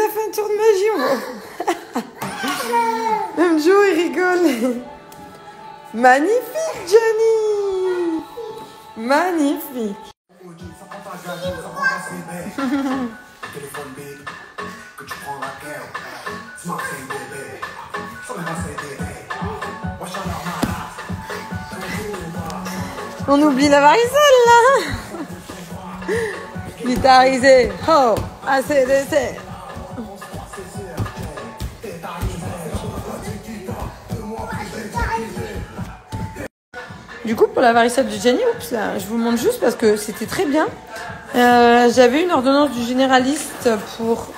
a fait un tour de magie. Même Joe, il rigole. Magnifique, Johnny. Magnifique. On oublie la varicelle là. Glitarisé. Oh, ACDC. Du coup, pour la varicelle de Jenny, oups, là, je vous montre juste parce que c'était très bien. J'avais une ordonnance du généraliste pour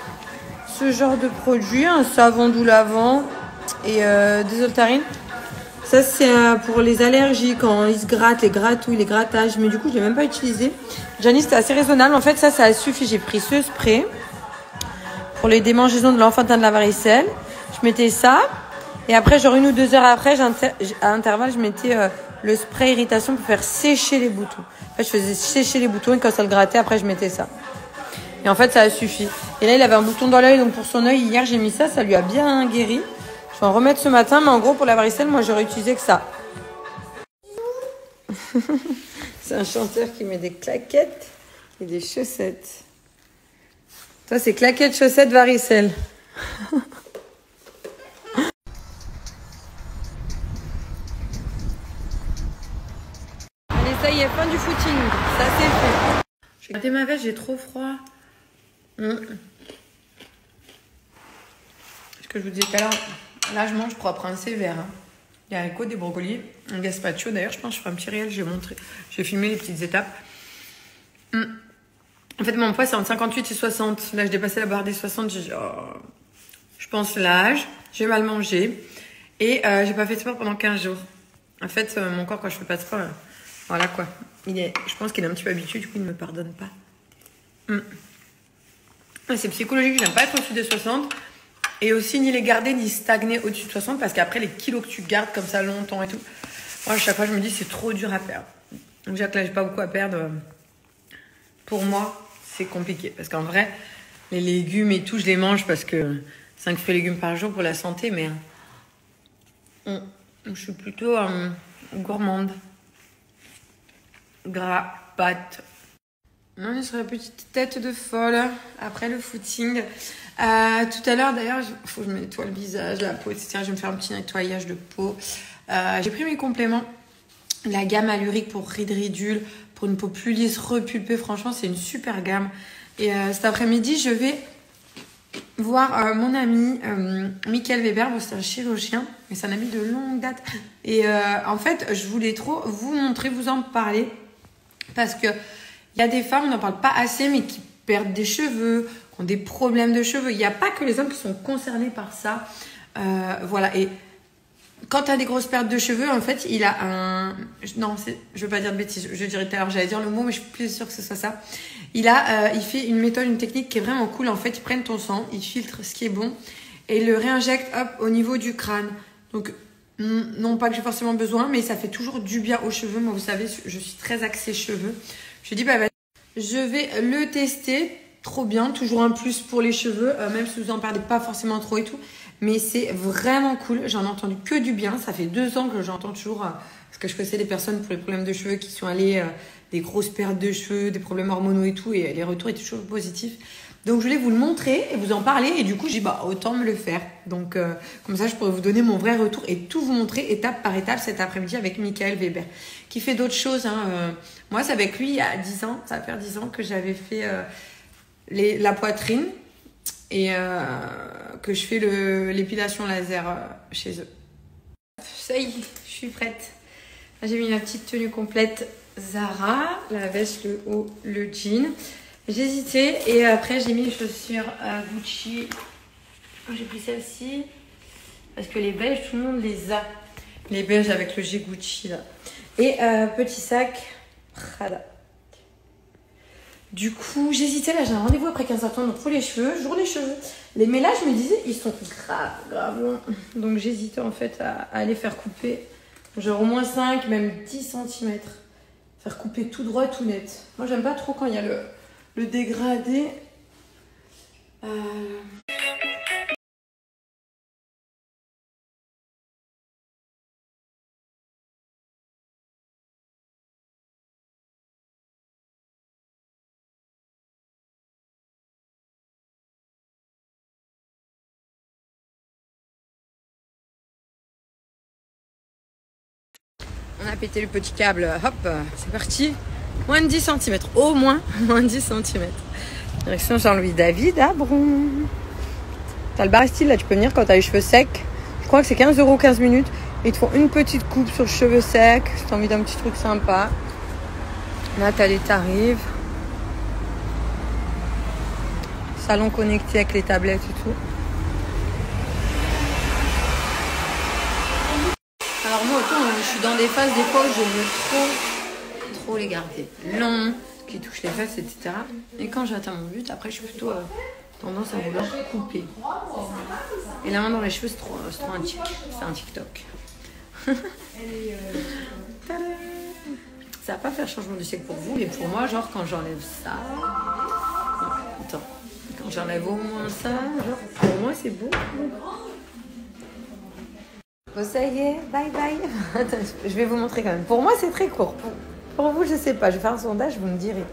ce genre de produit, un savon doux lavant et des Oltarines. Ça, c'est pour les allergies, quand ils se grattent, les gratouilles, les grattages. Mais du coup, je ne l'ai même pas utilisé. Jenny, c'était assez raisonnable. En fait, ça a suffi. J'ai pris ce spray pour les démangeaisons de l'enfantin de la varicelle. Je mettais ça. Et après, genre 1 ou 2 heures après, à intervalle, je mettais le spray irritation pour faire sécher les boutons. En fait, je faisais sécher les boutons et quand ça le grattait, après, je mettais ça. Et en fait, ça a suffi. Et là, il avait un bouton dans l'œil. Donc, pour son œil, hier, j'ai mis ça. Ça lui a bien guéri. Je vais en remettre ce matin. Mais en gros, pour la varicelle, moi, j'aurais utilisé que ça. C'est un chanteur qui met des claquettes et des chaussettes. Toi, c'est claquettes, chaussettes, varicelle. Allez, ça y est, fin du footing. Ça, c'est fait. J'ai gardé ma veste, j'ai trop froid. Ce que je vous disais tout à l'heure, là, je mange pour après un sévère. Hein. Des haricots, des brocolis, un gazpacho. D'ailleurs, je pense que je ferai un petit réel. J'ai filmé les petites étapes. En fait, mon poids, c'est entre 58 et 60. Là, je dépassais la barre des 60. J'ai dit, oh, je pense l'âge, j'ai mal mangé. Et j'ai pas fait de sport pendant 15 jours. En fait, mon corps, quand je fais pas de sport, voilà quoi. Je pense qu'il est un petit peu habitué, du coup, il ne me pardonne pas. C'est psychologique, j'aime pas être au-dessus des 60. Et aussi, ni les garder, ni stagner au-dessus de 60. Parce qu'après, les kilos que tu gardes comme ça longtemps et tout, moi, à chaque fois, je me dis, c'est trop dur à perdre. Donc, déjà que là, j'ai pas beaucoup à perdre. Pour moi, c'est compliqué. Parce qu'en vrai, les légumes et tout, je les mange parce que 5 fruits et légumes par jour pour la santé. Mais je suis plutôt gourmande. Gras, pâtes. On est sur la petite tête de folle après le footing. Tout à l'heure, d'ailleurs, il faut que je me nettoie le visage, la peau, etc. Je vais me faire un petit nettoyage de peau. J'ai pris mes compléments. La gamme Allurique pour rides ridules, pour une peau plus lisse, repulpée. Franchement, c'est une super gamme. Et cet après-midi, je vais voir mon ami Michael Weber. Bon, c'est un chirurgien, mais c'est un ami de longue date. Et en fait, je voulais trop vous montrer, vous en parler. Parce que il y a des femmes, on n'en parle pas assez, mais qui perdent des cheveux, qui ont des problèmes de cheveux. Il n'y a pas que les hommes qui sont concernés par ça. Voilà. Et quand tu as des grosses pertes de cheveux, en fait, il a un... Non, je ne veux pas dire de bêtises. Je dirais tout à l'heure, j'allais dire le mot, mais je suis plus sûre que ce soit ça. Il fait une méthode, une technique qui est vraiment cool. En fait, ils prennent ton sang, ils filtrent ce qui est bon et ils le réinjectent au niveau du crâne. Donc, non pas que j'ai forcément besoin, mais ça fait toujours du bien aux cheveux. Moi, vous savez, je suis très axée cheveux. Je dis, je vais le tester. Trop bien, toujours un plus pour les cheveux, même si vous en perdez pas forcément trop et tout. Mais c'est vraiment cool. J'en ai entendu que du bien. Ça fait 2 ans que j'entends toujours, parce que je connaissais des personnes pour les problèmes de cheveux qui sont allées, des grosses pertes de cheveux, des problèmes hormonaux et tout. Et les retours étaient toujours positifs. Donc, je voulais vous le montrer et vous en parler. Et du coup, j'ai dit, autant me le faire. Donc, comme ça, je pourrais vous donner mon vrai retour et tout vous montrer étape par étape cet après-midi avec Michael Weber, qui fait d'autres choses. Moi, c'est avec lui, il y a 10 ans. Ça va faire 10 ans que j'avais fait la poitrine et que je fais l'épilation laser chez eux. Ça y est, je suis prête. J'ai mis ma petite tenue complète Zara, la veste, le haut, le jean. J'hésitais et après j'ai mis les chaussures Gucci. J'ai pris celle-ci parce que les beiges, tout le monde les a. Les beiges avec le G Gucci là. Et petit sac Prada. Du coup, j'hésitais là, j'ai un rendez-vous après 15 h donc pour les cheveux, jour les cheveux. Mais là, je me disais, ils sont grave longs. Donc j'hésitais en fait à les faire couper. Genre au moins 5, même 10 cm. Faire couper tout droit, tout net. Moi, j'aime pas trop quand il y a le dégradé. On a pété le petit câble, hop, c'est parti. Moins de 10 cm, au moins moins de 10 cm. Direction Jean-Louis David à Bron. T'as le bar style là, tu peux venir quand t'as les cheveux secs. Je crois que c'est 15 € 15 minutes. Ils te font une petite coupe sur le cheveu sec. Si t'as envie d'un petit truc sympa. Là, t'as les tarifs. Salon connecté avec les tablettes et tout. Alors moi, autant, je suis dans des phases des fois où je veux trop les garder longs, qui touchent les fesses, etc. Et quand j'atteins mon but, après, je suis plutôt tendance à vouloir couper. Et la main dans les cheveux, c'est trop un tic. C'est un TikTok. Ça va pas faire changement de siècle pour vous, mais pour moi, genre, quand j'enlève ça... Attends. Quand j'enlève au moins ça, genre, pour moi, c'est beau. Bon, ça y est, bye bye. Attends, je vais vous montrer quand même. Pour moi, c'est très court. Pour vous, je sais pas. Je vais faire un sondage, vous me direz.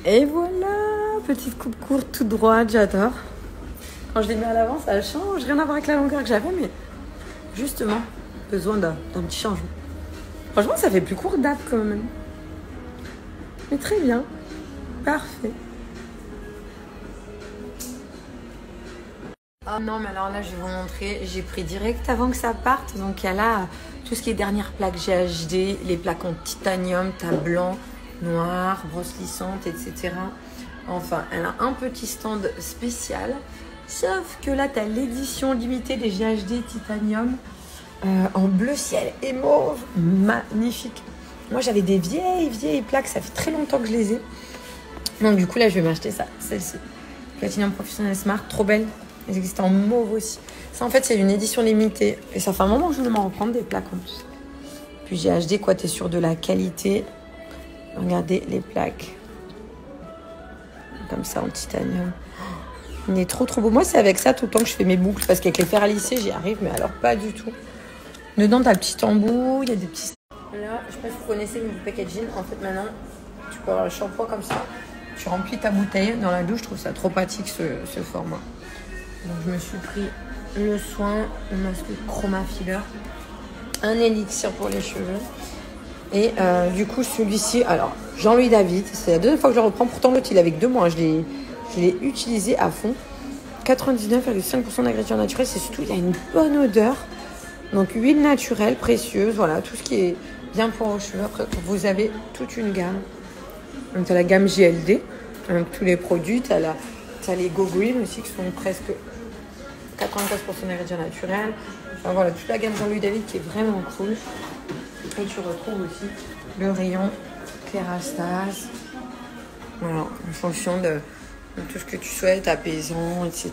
Et voilà, petite coupe courte, toute droite, j'adore. Quand je les mets à l'avant, ça change. Rien à voir avec la longueur que j'avais, mais justement, besoin d'un petit changement. Franchement, ça fait plus court date quand même. Mais très bien. Parfait. Oh non, mais alors là, je vais vous montrer. J'ai pris direct avant que ça parte. Donc, il y a là tout ce qui est dernière plaque GHD, les plaques en titanium, tas blanc, noir, brosse lissante, etc. Enfin, elle a un petit stand spécial. Sauf que là, tu as l'édition limitée des GHD titanium en bleu ciel et mauve. Magnifique. Moi, j'avais des vieilles plaques. Ça fait très longtemps que je les ai. Donc, du coup, là, je vais m'acheter ça. Celle-ci. Platinum Professionnel Smart. Trop belle. Elles existent en mauve aussi. Ça, en fait, c'est une édition limitée. Et ça fait un moment que je voulais m'en reprendre des plaques en plus. Puis j'ai acheté, quoi, t'es sûr de la qualité. Regardez les plaques. Comme ça, en titanium. Il est trop beau. Moi, c'est avec ça tout le temps que je fais mes boucles. Parce qu'avec les fers à lisser, j'y arrive. Mais alors, pas du tout. Dedans, t'as le petit embout. Il y a des petits... Là, je sais pas si vous connaissez le packaging. En fait, maintenant, tu peux avoir le shampoing comme ça. Tu remplis ta bouteille dans la douche. Je trouve ça trop pratique, ce format. Donc je me suis pris le soin, le masque Chroma Filler, un élixir pour les cheveux et du coup celui-ci, alors Jean-Louis David, c'est la deuxième fois que je le reprends, pourtant l'autre il est avec 2 mois, je l'ai utilisé à fond, 99,5% d'ingrédients naturels, c'est surtout il a une bonne odeur, donc huile naturelle, précieuse, voilà, tout ce qui est bien pour vos cheveux. Après vous avez toute une gamme, donc tu as la gamme JLD, donc tous les produits, tu as les Go Green aussi qui sont presque 95% d'ingrédients naturels. Enfin voilà, toute la gamme Jean-Louis David qui est vraiment cool. Et tu retrouves aussi le rayon Kérastase. Voilà, en fonction de tout ce que tu souhaites, apaisant, etc.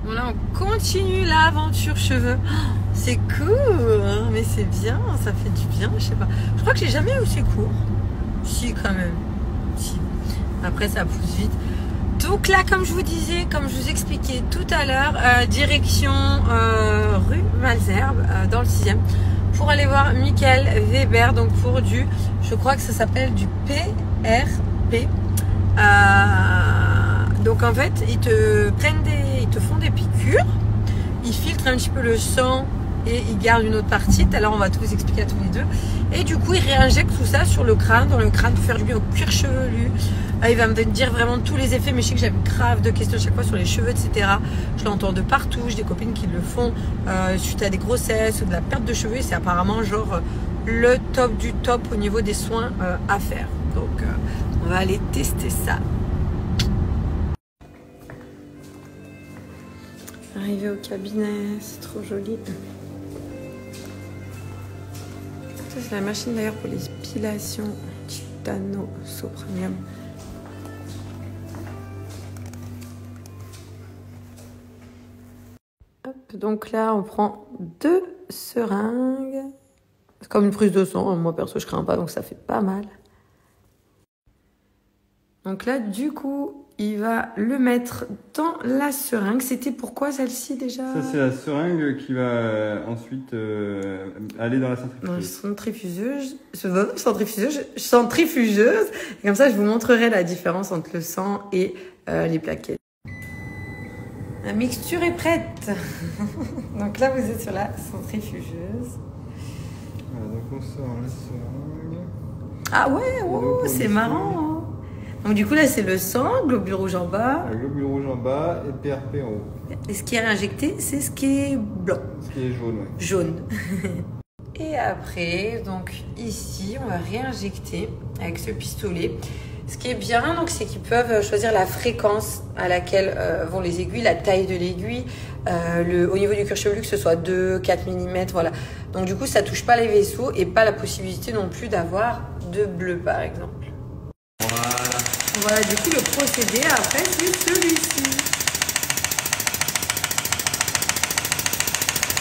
Bon là, on continue l'aventure cheveux. Oh, c'est cool, hein, mais c'est bien, ça fait du bien, je sais pas. Je crois que j'ai jamais eu aussi court. Si, quand même. Si. Après, ça pousse vite. Donc là, comme je vous disais, comme je vous expliquais tout à l'heure, direction rue Malesherbes, dans le 6e, pour aller voir Michael Weber, donc pour je crois que ça s'appelle du PRP. Donc en fait, ils te font des piqûres, ils filtrent un petit peu le sang et ils gardent une autre partie. Tout à l'heure, on va tout vous expliquer à tous les deux. Et du coup, ils réinjectent tout ça sur le crâne, dans le crâne, pour faire du bien au cuir chevelu. Il va me dire vraiment tous les effets, mais je sais que j'avais grave de questions chaque fois sur les cheveux, etc. Je l'entends de partout, j'ai des copines qui le font suite à des grossesses ou de la perte de cheveux. C'est apparemment genre le top du top au niveau des soins à faire. Donc, on va aller tester ça. Arrivé au cabinet, c'est trop joli. Ça, c'est la machine d'ailleurs pour les épilations Titano Sopranium. Hop, donc là, on prend 2 seringues. C'est comme une prise de sang. Moi, perso, je crains pas, donc ça fait pas mal. Donc là, du coup, il va le mettre dans la seringue. C'était pourquoi celle-ci déjà? Ça, c'est la seringue qui va ensuite aller dans la centrifugeuse. Dans la centrifugeuse. Et comme ça, je vous montrerai la différence entre le sang et les plaquettes. La mixture est prête. Donc là, vous êtes sur la centrifugeuse. Voilà, donc on sort la seringue. Ah ouais, oh, c'est marrant. Hein. Donc du coup, là, c'est le sang, globule rouge en bas. Le globule rouge en bas et PRP en haut. Et ce qui est réinjecté, c'est ce qui est blanc. Ce qui est jaune, ouais. Jaune. Et après, donc ici, on va réinjecter avec ce pistolet. Ce qui est bien, donc, c'est qu'ils peuvent choisir la fréquence à laquelle vont les aiguilles, la taille de l'aiguille, au niveau du cuir chevelu, que ce soit 2, 4 mm, voilà. Donc du coup, ça touche pas les vaisseaux et pas la possibilité non plus d'avoir de bleu, par exemple. Voilà, du coup, le procédé, après, c'est celui-ci.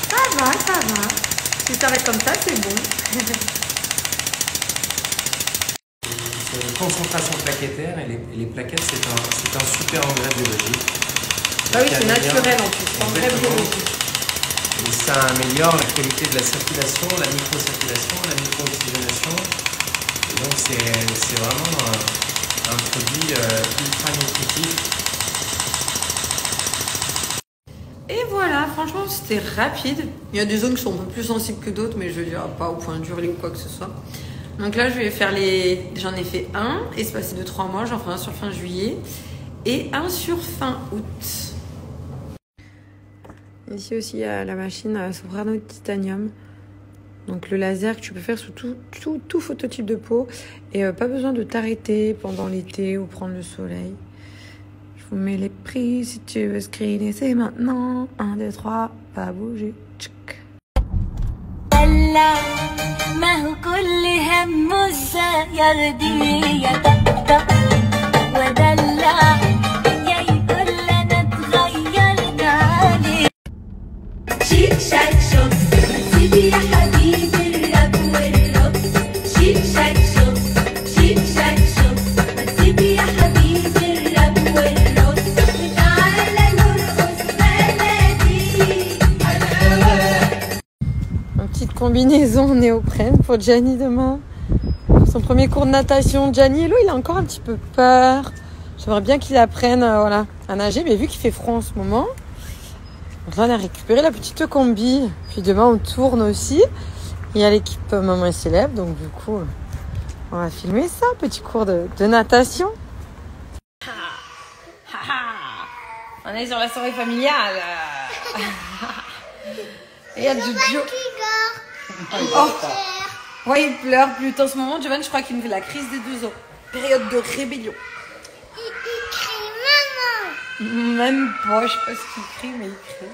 Ça va, ça va. Si ça reste comme ça, c'est bon. C'est une concentration plaquettaire et les plaquettes, c'est un super engrais biologique. Ah oui, c'est naturel en plus, c'est engrais biologique. Et ça améliore la qualité de la circulation, la microcirculation, la micro-oxygénation. Et donc, c'est vraiment un produit ultra nutritif. Et voilà, franchement, c'était rapide. Il y a des zones qui sont un peu plus sensibles que d'autres, mais je ne dirais pas au point de hurler ou quoi que ce soit. Donc là, je vais faire J'en ai fait un, espacé de 3 mois. J'en ferai un sur fin juillet et un sur fin août. Ici aussi, il y a la machine à Soprano Titanium. Donc le laser que tu peux faire sur tout phototype de peau. Et pas besoin de t'arrêter pendant l'été ou prendre le soleil. Je vous mets les prix si tu veux screener, c'est maintenant. 1, 2, 3, pas bouger. Tchic. Combinaison néoprène pour Gianni demain. Pour son premier cours de natation. Gianni, Hello, il a encore un petit peu peur. J'aimerais bien qu'il apprenne voilà, à nager, mais vu qu'il fait froid en ce moment, donc là on a récupéré la petite combi. Puis demain on tourne aussi. Il y a l'équipe Maman et Célèbre, donc du coup on va filmer ça, petit cours de natation. On est sur la soirée familiale. Et il y a Jojo. Oh. Ouais, il pleure plus. En ce moment, Giovanni, je crois qu'il me fait la crise des 2 ans. Période de rébellion. Il crie maman. Même pas, je sais pas ce qu'il crie, mais il crie.